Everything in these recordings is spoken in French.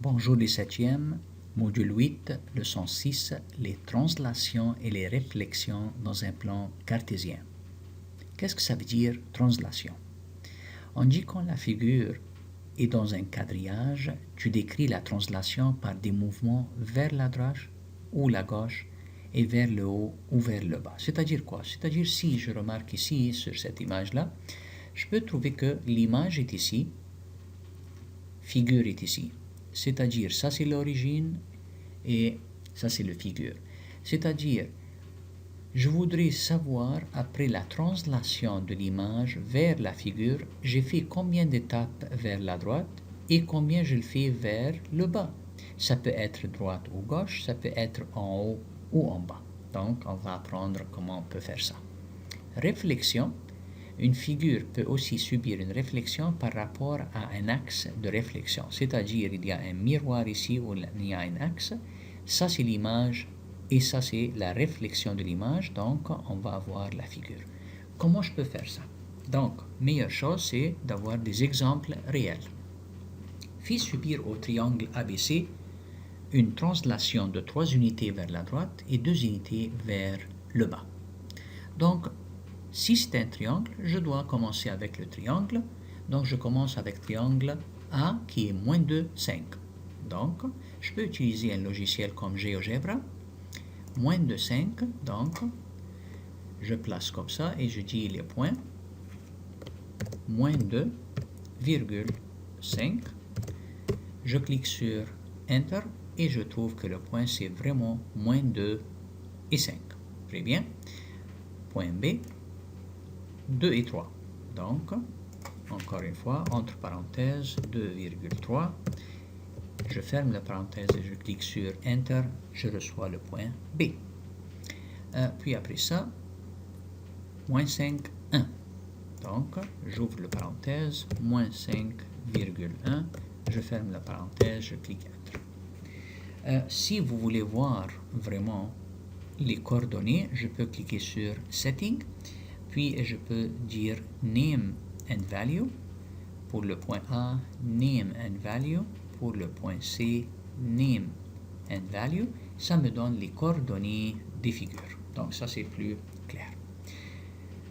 Bonjour les septièmes, module 8, leçon 6, les translations et les réflexions dans un plan cartésien. Qu'est-ce que ça veut dire translation? On dit quand la figure est dans un quadrillage, tu décris la translation par des mouvements vers la droite ou la gauche et vers le haut ou vers le bas. C'est-à-dire quoi? C'est-à-dire si je remarque ici sur cette image-là, je peux trouver que l'image est ici, figure est ici. C'est-à-dire ça c'est l'origine et ça c'est le figure. C'est-à-dire je voudrais savoir après la translation de l'image vers la figure, j'ai fait combien d'étapes vers la droite et combien je le fais vers le bas. Ça peut être droite ou gauche, ça peut être en haut ou en bas. Donc on va apprendre comment on peut faire ça. Réflexion. Une figure peut aussi subir une réflexion par rapport à un axe de réflexion. C'est-à-dire, il y a un miroir ici où il y a un axe. Ça, c'est l'image et ça, c'est la réflexion de l'image. Donc, on va avoir la figure. Comment je peux faire ça? Donc, meilleure chose, c'est d'avoir des exemples réels. Fais subir au triangle ABC une translation de 3 unités vers la droite et 2 unités vers le bas. Donc, si c'est un triangle, je dois commencer avec le triangle. Donc, je commence avec triangle A qui est moins 2, 5. Donc, je peux utiliser un logiciel comme GeoGebra. Moins de 5, donc, je place comme ça et je dis les points. Moins 2, virgule 5. Je clique sur Enter et je trouve que le point c'est vraiment moins 2 et 5. Très bien. Point B. 2 et 3. Donc, encore une fois, entre parenthèses, 2,3. Je ferme la parenthèse et je clique sur Enter. Je reçois le point B. Puis après ça, moins 5, 1. Donc, j'ouvre la parenthèse, moins 5,1. Je ferme la parenthèse, je clique Enter. Si vous voulez voir vraiment les coordonnées, je peux cliquer sur Setting. Puis je peux dire Name and Value pour le point A, Name and Value pour le point C, Name and Value. Ça me donne les coordonnées des figures. Donc ça c'est plus clair.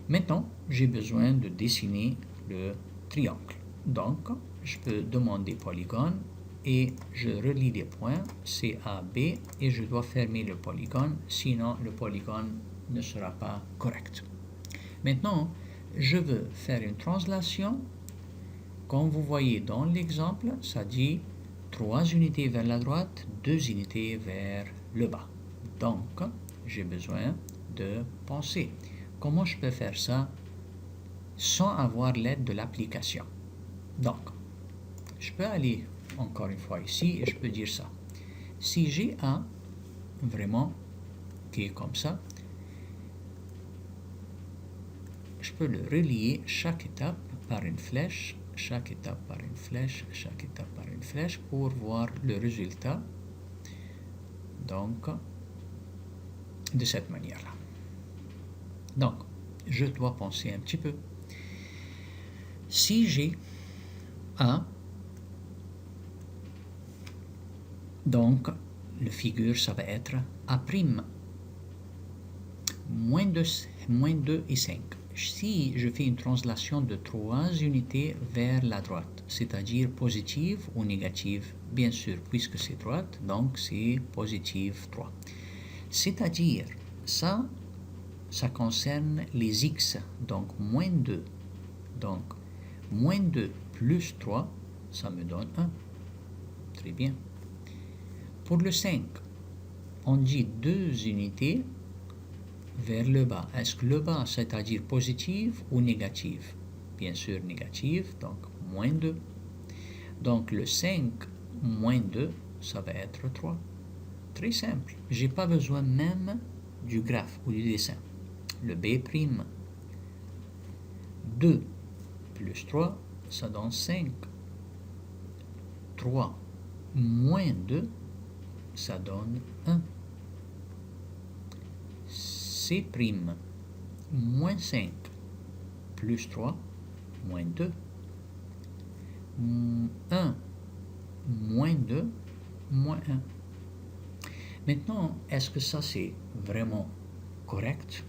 Maintenant, j'ai besoin de dessiner le triangle. Donc, je peux demander polygone et je relie les points C, A, B et je dois fermer le polygone, sinon le polygone ne sera pas correct. Maintenant, je veux faire une translation. Comme vous voyez dans l'exemple, ça dit 3 unités vers la droite, 2 unités vers le bas. Donc, j'ai besoin de penser. Comment je peux faire ça sans avoir l'aide de l'application? Donc, je peux aller encore une fois ici et je peux dire ça. Si j'ai A, vraiment, qui est comme ça, je peux le relier chaque étape par une flèche, chaque étape par une flèche, chaque étape par une flèche pour voir le résultat. Donc, de cette manière-là. Donc, je dois penser un petit peu. Si j'ai A, donc, le figure, ça va être A', moins 2 et 5. Si je fais une translation de 3 unités vers la droite, c'est-à-dire positive ou négative, bien sûr, puisque c'est droite, donc c'est positive 3. C'est-à-dire, ça concerne les x, donc moins 2. Donc, moins 2 plus 3, ça me donne 1. Très bien. Pour le 5, on dit 2 unités vers le bas. Est-ce que le bas, c'est-à-dire positive ou négative? Bien sûr négative, donc moins 2. Donc le 5 moins 2, ça va être 3. Très simple. Je n'ai pas besoin même du graphe ou du dessin. Le B'. 2 plus 3, ça donne 5. 3 moins 2, ça donne 1. C' moins 5 plus 3 moins 2. 1 moins 2, moins 1. Maintenant, est-ce que ça c'est vraiment correct?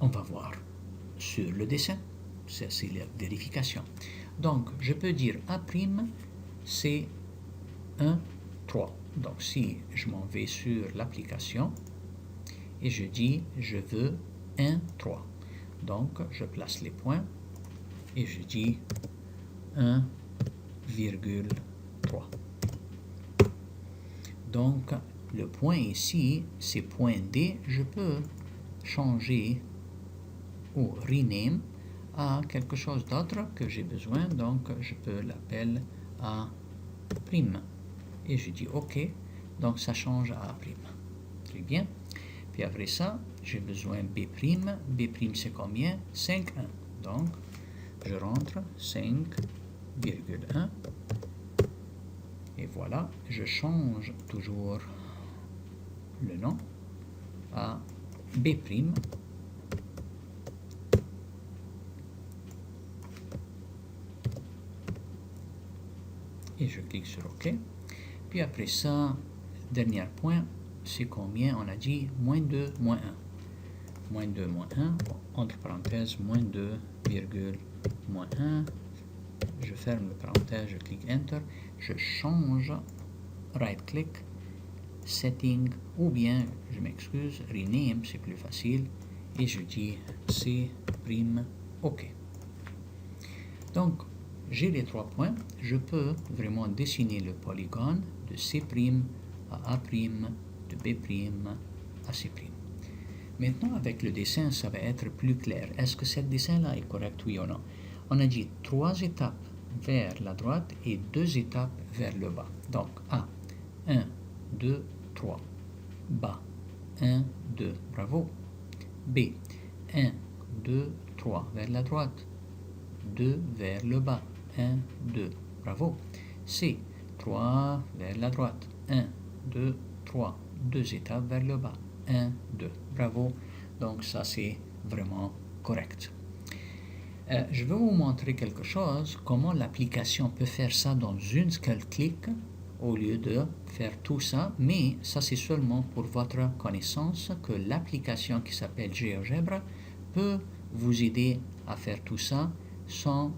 On va voir sur le dessin. C'est la vérification. Donc, je peux dire A', c'est 1, 3. Donc, si je m'en vais sur l'application et je dis je veux 1, 3. Donc, je place les points et je dis 1,3. Donc, le point ici, c'est point D. Je peux changer ou rename à quelque chose d'autre que j'ai besoin. Donc, je peux l'appeler A'. Et je dis OK. Donc, ça change à A'. Très bien. Puis après ça, j'ai besoin B'. B' c'est combien? 5, 1. Donc, je rentre 5,1. Et voilà, je change toujours le nom à B'. Et je clique sur OK. Puis après ça, dernier point, c'est combien? On a dit moins 2, moins 1. Moins 2, moins 1, entre parenthèses, moins 2, moins 1. Je ferme le parenthèse, je clique Enter. Je change, right-click, Setting, ou bien, je m'excuse, Rename, c'est plus facile. Et je dis C', OK. Donc, j'ai les 3 points. Je peux vraiment dessiner le polygone de C' à A', de B' à C'. Maintenant, avec le dessin, ça va être plus clair. Est-ce que ce dessin-là est correct, oui ou non? On a dit 3 étapes vers la droite et 2 étapes vers le bas. Donc, A, 1, 2, 3. Bas, 1, 2. Bravo. B, 1, 2, 3 vers la droite. 2 vers le bas. 1, 2. Bravo. C, 3 vers la droite. 1, 2, 3. 2 étapes vers le bas. 1, 2. Bravo. Donc ça c'est vraiment correct. Je vais vous montrer quelque chose, comment l'application peut faire ça dans une seule clic au lieu de faire tout ça, mais ça c'est seulement pour votre connaissance que l'application qui s'appelle GeoGebra peut vous aider à faire tout ça sans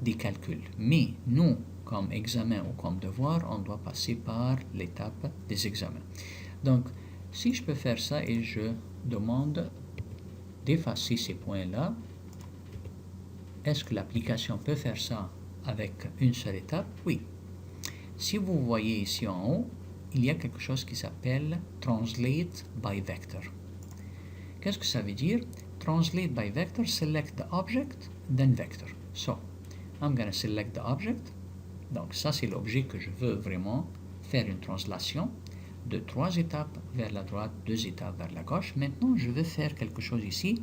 des calculs. Mais nous, comme examen ou comme devoir, on doit passer par l'étape des examens. Donc, si je peux faire ça et je demande d'effacer ces points-là, est-ce que l'application peut faire ça avec une seule étape? Oui. Si vous voyez ici en haut, il y a quelque chose qui s'appelle Translate by Vector. Qu'est-ce que ça veut dire? Translate by Vector, select the object, then vector. So, I'm going to select the object. Donc ça, c'est l'objet que je veux vraiment faire une translation de 3 étapes vers la droite, 2 étapes vers la gauche. Maintenant, je vais faire quelque chose ici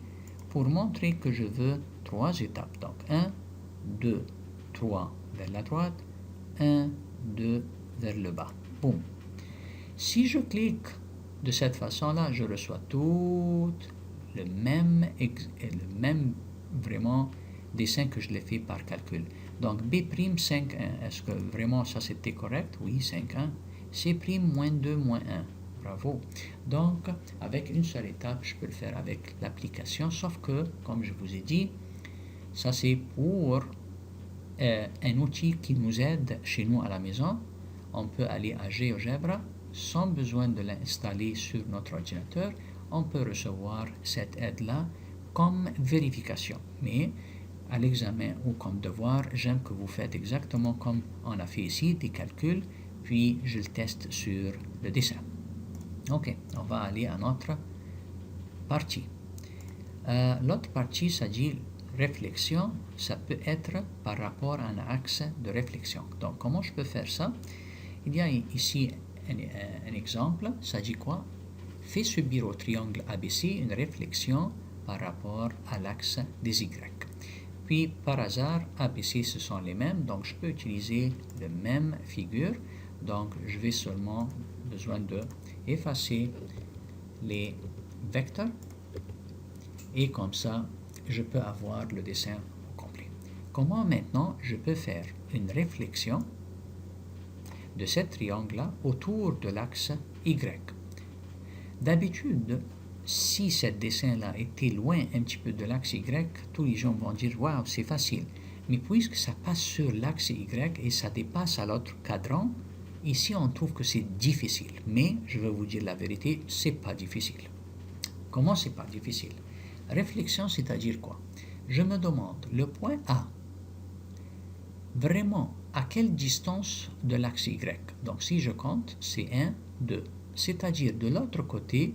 pour montrer que je veux 3 étapes. Donc 1, 2, 3 vers la droite, 1, 2 vers le bas. Boum. Si je clique de cette façon-là, je reçois tout le même vraiment dessin que je l'ai fait par calcul. Donc B', 5, 1. Est-ce que vraiment ça c'était correct? Oui, 5, 1. C', moins 2, moins 1. Bravo. Donc, avec une seule étape, je peux le faire avec l'application, sauf que, comme je vous ai dit, ça c'est pour un outil qui nous aide chez nous à la maison. On peut aller à GeoGebra sans besoin de l'installer sur notre ordinateur. On peut recevoir cette aide-là comme vérification. Mais à l'examen ou comme devoir, j'aime que vous faites exactement comme on a fait ici, des calculs, puis je le teste sur le dessin. Ok, on va aller à notre partie. L'autre partie, ça dit réflexion, ça peut être par rapport à un axe de réflexion. Donc, comment je peux faire ça? Il y a ici un exemple, ça dit quoi? Fais subir au triangle ABC une réflexion par rapport à l'axe des Y. Puis, par hasard, ABC, ce sont les mêmes, donc je peux utiliser la même figure. Donc, je vais seulement besoin de effacer les vecteurs et comme ça, je peux avoir le dessin au complet. Comment maintenant je peux faire une réflexion de ce triangle-là autour de l'axe Y. D'habitude, si ce dessin-là était loin un petit peu de l'axe Y, tous les gens vont dire « Waouh, c'est facile ». Mais puisque ça passe sur l'axe Y et ça dépasse à l'autre cadran, ici on trouve que c'est difficile. Mais je vais vous dire la vérité, c'est pas difficile. Comment c'est pas difficile? Réflexion, c'est-à-dire quoi? Je me demande, le point A, vraiment, à quelle distance de l'axe Y? Donc si je compte, c'est 1, 2. C'est-à-dire de l'autre côté,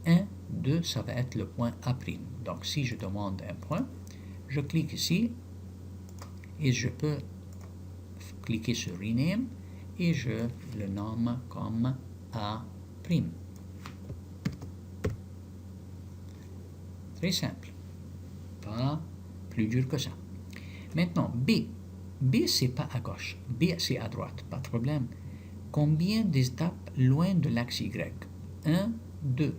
1, 2, ça va être le point A'. Donc si je demande un point, je clique ici et je peux cliquer sur Rename et je le nomme comme A'. Très simple. Pas plus dur que ça. Maintenant, B. B, c'est pas à gauche. B, c'est à droite. Pas de problème. Combien d'étapes loin de l'axe Y? 1, 2.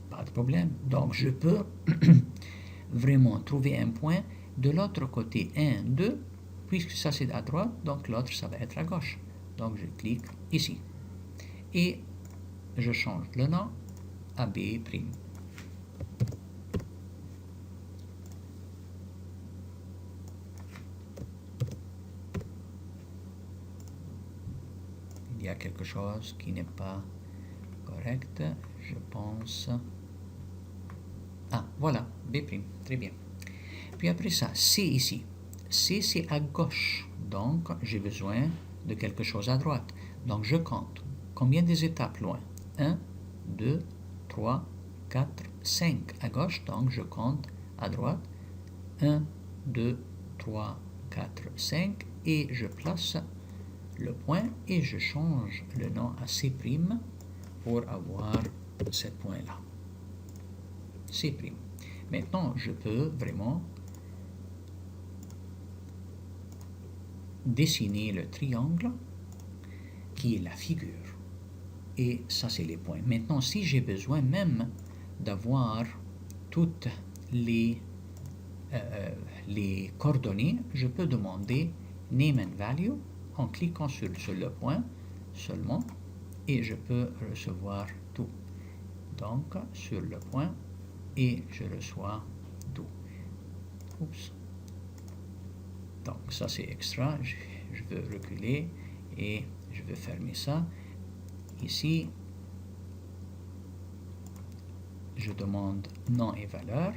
Pas de problème. Donc, je peux vraiment trouver un point de l'autre côté. 1, 2. Puisque ça, c'est à droite, donc l'autre, ça va être à gauche. Donc, je clique ici. Et je change le nom à B'. Il y a quelque chose qui n'est pas correct, je pense. Ah, voilà, B', très bien. Puis après ça, C ici. C, c'est à gauche, donc j'ai besoin de quelque chose à droite. Donc je compte. Combien des étapes loin? 1, 2, 3, 4, 5 à gauche, donc je compte à droite. 1, 2, 3, 4, 5 et je place le point et je change le nom à C' pour avoir ce point-là. C'. Maintenant, je peux vraiment dessiner le triangle qui est la figure. Et ça, c'est les points. Maintenant, si j'ai besoin même d'avoir toutes les coordonnées, je peux demander Name and Value en cliquant sur le point seulement et je peux recevoir tout. Donc, sur le point et je reçois tout. Oups. Donc, ça c'est extra. Je veux reculer et je veux fermer ça. Ici, je demande nom et valeur.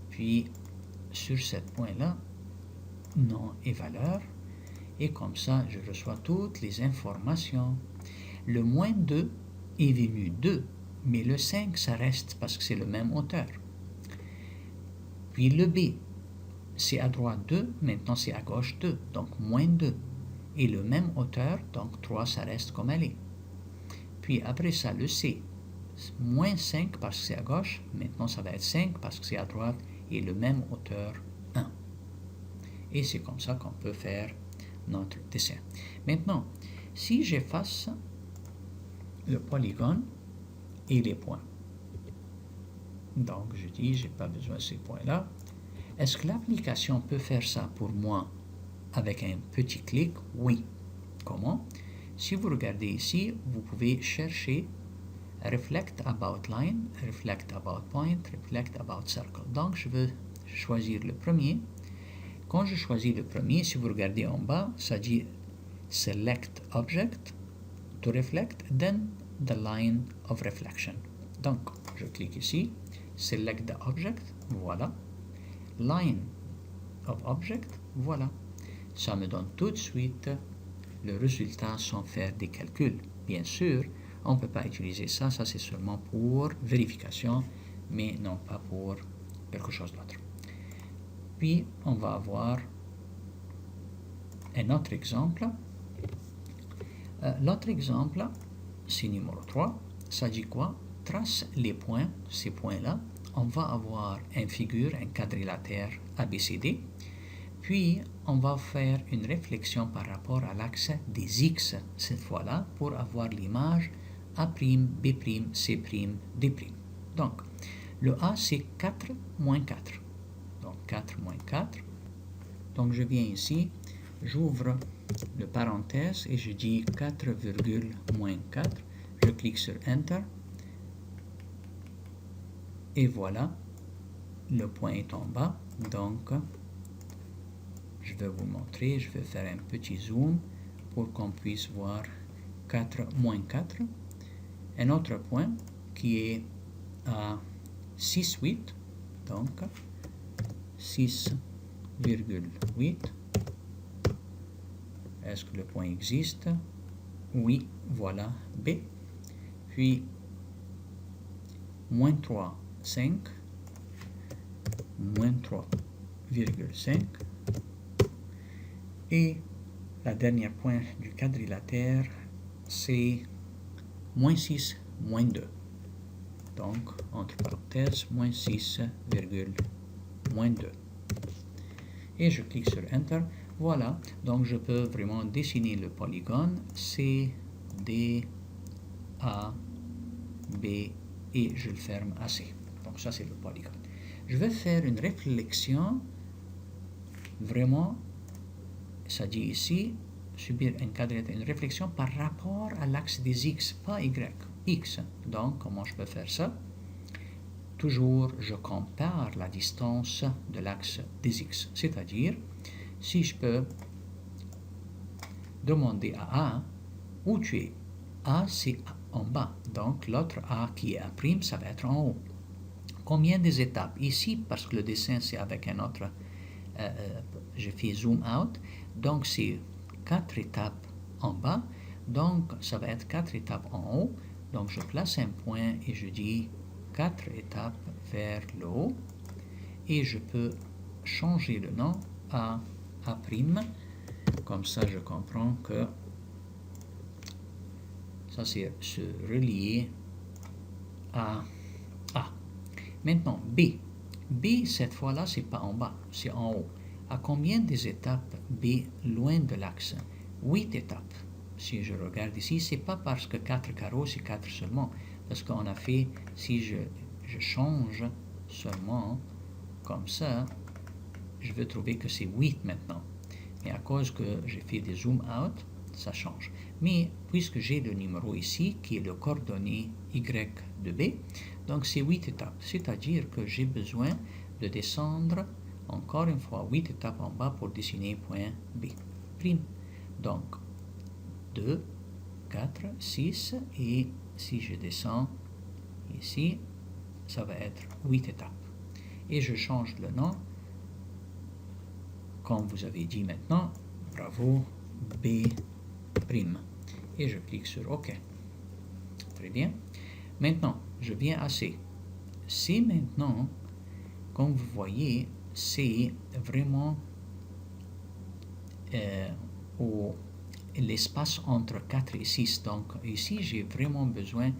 Puis, sur ce point-là, nom et valeur. Et comme ça, je reçois toutes les informations. Le moins 2 est venu 2, mais le 5, ça reste parce que c'est le même hauteur. Puis le B, c'est à droite 2, maintenant c'est à gauche 2, donc moins 2. Et le même hauteur, donc 3, ça reste comme elle est. Puis après ça, le C, moins 5 parce que c'est à gauche, maintenant ça va être 5 parce que c'est à droite, et le même hauteur 1. Et c'est comme ça qu'on peut faire notre dessin. Maintenant, si j'efface le polygone et les points, donc je dis j'ai pas besoin de ces points-là, est-ce que l'application peut faire ça pour moi avec un petit clic? Oui. Comment? Si vous regardez ici, vous pouvez chercher Reflect About Line, Reflect About Point, Reflect About Circle. Donc je veux choisir le premier. Quand je choisis le premier, si vous regardez en bas, ça dit Select Object to Reflect, then the Line of Reflection. Donc, je clique ici, Select the Object, voilà. Line of Object, voilà. Ça me donne tout de suite le résultat sans faire des calculs. Bien sûr, on ne peut pas utiliser ça, ça c'est seulement pour vérification, mais non pas pour quelque chose d'autre. Puis, on va avoir un autre exemple. L'autre exemple, c'est numéro 3. Ça dit quoi? Trace les points, ces points-là. On va avoir une figure, un quadrilatère ABCD. Puis, on va faire une réflexion par rapport à l'axe des X, cette fois-là, pour avoir l'image A', B', C', D'. Donc, le A, c'est 4 moins 4. Donc 4 moins 4. Donc je viens ici, j'ouvre le parenthèse et je dis 4, moins 4. Je clique sur Enter. Et voilà, le point est en bas. Donc, je vais vous montrer. Je vais faire un petit zoom pour qu'on puisse voir 4, moins 4. Un autre point qui est à 6,8. Donc, 6,8. Est-ce que le point existe? Oui, voilà B. Puis, moins 3, 5. Moins 3,5. Et la dernière point du quadrilatère, c'est moins 6, moins 2. Donc, entre parenthèses, moins 6, moins 2. Et je clique sur Enter. Voilà, donc je peux vraiment dessiner le polygone C, D, A, B et je le ferme à C. Donc ça c'est le polygone. Je vais faire une réflexion, vraiment, ça dit ici, subir un quadrilatère, une réflexion par rapport à l'axe des X, pas Y, X. Donc comment je peux faire ça? Toujours, je compare la distance de l'axe des X, c'est-à-dire, si je peux demander à A, où tu es? A, c'est en bas, donc l'autre A qui est A', ça va être en haut. Combien des étapes? Ici, parce que le dessin c'est avec un autre, je fais zoom out, donc c'est 4 étapes en bas, donc ça va être 4 étapes en haut, donc je place un point et je dis 4 étapes vers le haut, et je peux changer le nom à A', comme ça je comprends que ça c'est se relier à A. Maintenant B. B cette fois-là c'est pas en bas, c'est en haut. À combien des étapes B loin de l'axe? 8 étapes. Si je regarde ici, c'est pas parce que 4 carreaux c'est 4 seulement, parce qu'on a fait, si je change seulement comme ça, je veux trouver que c'est 8 maintenant. Mais à cause que j'ai fait des zoom out, ça change. Mais puisque j'ai le numéro ici, qui est le coordonnée Y de B, donc c'est 8 étapes. C'est-à-dire que j'ai besoin de descendre encore une fois 8 étapes en bas pour dessiner point B'. Donc 2, 4, 6 et si je descends ici, ça va être 8 étapes. Et je change le nom, comme vous avez dit maintenant, bravo, B'. Et je clique sur OK. Très bien. Maintenant, je viens à C. C maintenant, comme vous voyez, c'est vraiment l'espace entre 4 et 6. Donc ici, j'ai vraiment besoin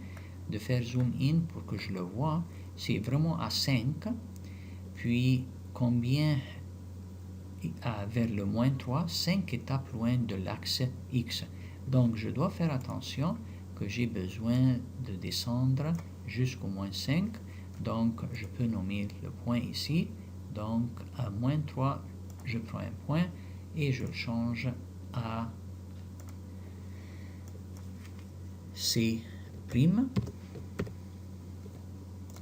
de faire zoom in pour que je le vois. C'est vraiment à 5. Puis, combien vers le moins 3, 5 étapes loin de l'axe X. Donc, je dois faire attention que j'ai besoin de descendre jusqu'au moins 5. Donc, je peux nommer le point ici. Donc, à moins 3, je prends un point et je change à C'.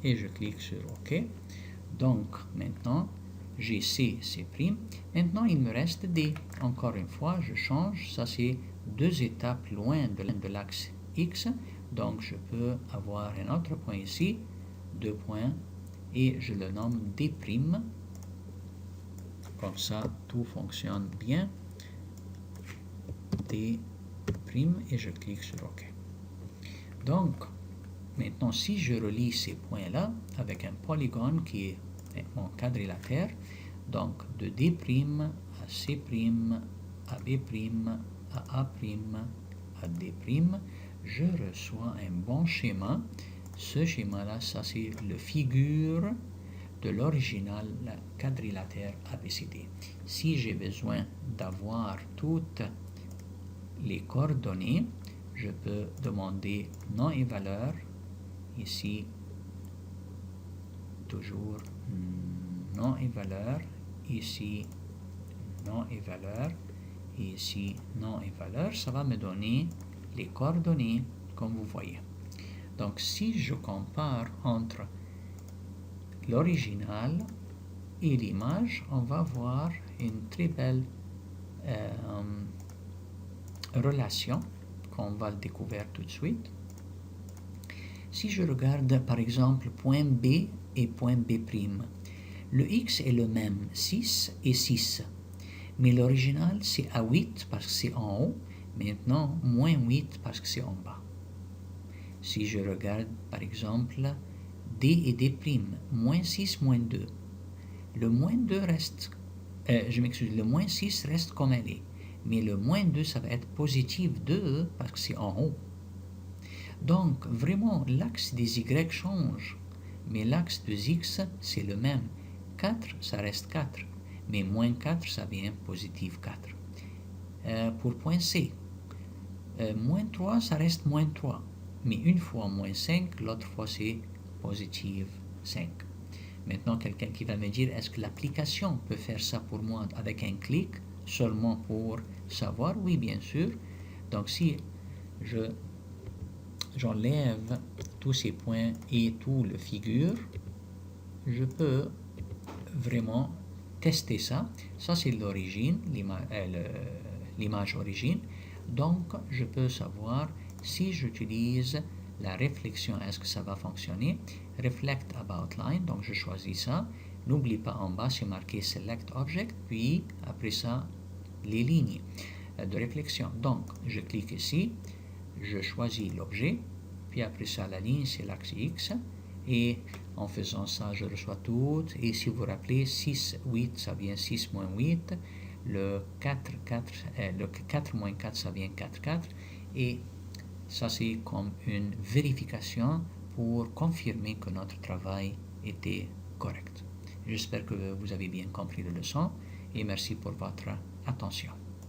Et je clique sur OK. Donc, maintenant, j'ai C'. Maintenant, il me reste D. Encore une fois, je change. Ça, c'est 2 étapes loin de l'axe X. Donc, je peux avoir un autre point ici, 2 points, et je le nomme D'. Comme ça, tout fonctionne bien. D', et je clique sur OK. Donc, maintenant, si je relie ces points-là avec un polygone qui est mon quadrilatère, donc de D' à C', à B', à A', à D', je reçois un bon schéma. Ce schéma-là, ça c'est le figure de l'original quadrilatère ABCD. Si j'ai besoin d'avoir toutes les coordonnées, je peux demander nom et valeur. Ici, toujours nom et valeur. Ici, nom et valeur. et ici nom et valeur, ça va me donner les coordonnées comme vous voyez. Donc si je compare entre l'original et l'image, on va voir une très belle relation qu'on va le découvrir tout de suite. Si je regarde par exemple point B et point B', le x est le même, 6 et 6. Mais l'original c'est à 8 parce que c'est en haut, maintenant moins 8 parce que c'est en bas. Si je regarde par exemple D et D', moins 6, moins 2. Le moins 2 reste, le moins 6 reste comme elle est. Mais le moins 2, ça va être positif 2 parce que c'est en haut. Donc, vraiment, l'axe des Y change. Mais l'axe des X, c'est le même. 4, ça reste 4. Mais moins 4, ça devient positif 4. Pour point C, moins 3, ça reste moins 3. Mais une fois moins 5, l'autre fois c'est positif 5. Maintenant, quelqu'un qui va me dire, est-ce que l'application peut faire ça pour moi avec un clic, seulement pour savoir? Oui, bien sûr. Donc, si j'enlève tous ces points et tout le figure, je peux vraiment tester ça. Ça, c'est l'origine, l'image origine. Donc, je peux savoir si j'utilise la réflexion, est-ce que ça va fonctionner? Reflect about line, donc je choisis ça. N'oublie pas en bas, c'est marqué Select Object, puis après ça, les lignes de réflexion. Donc, je clique ici, je choisis l'objet, puis après ça, la ligne, c'est l'axe X. Et en faisant ça, je reçois tout. Et si vous vous rappelez, 6, 8, ça vient 6 moins 8. Le 4 moins 4, ça vient 4, 4. Et ça, c'est comme une vérification pour confirmer que notre travail était correct. J'espère que vous avez bien compris la leçon et merci pour votre attention.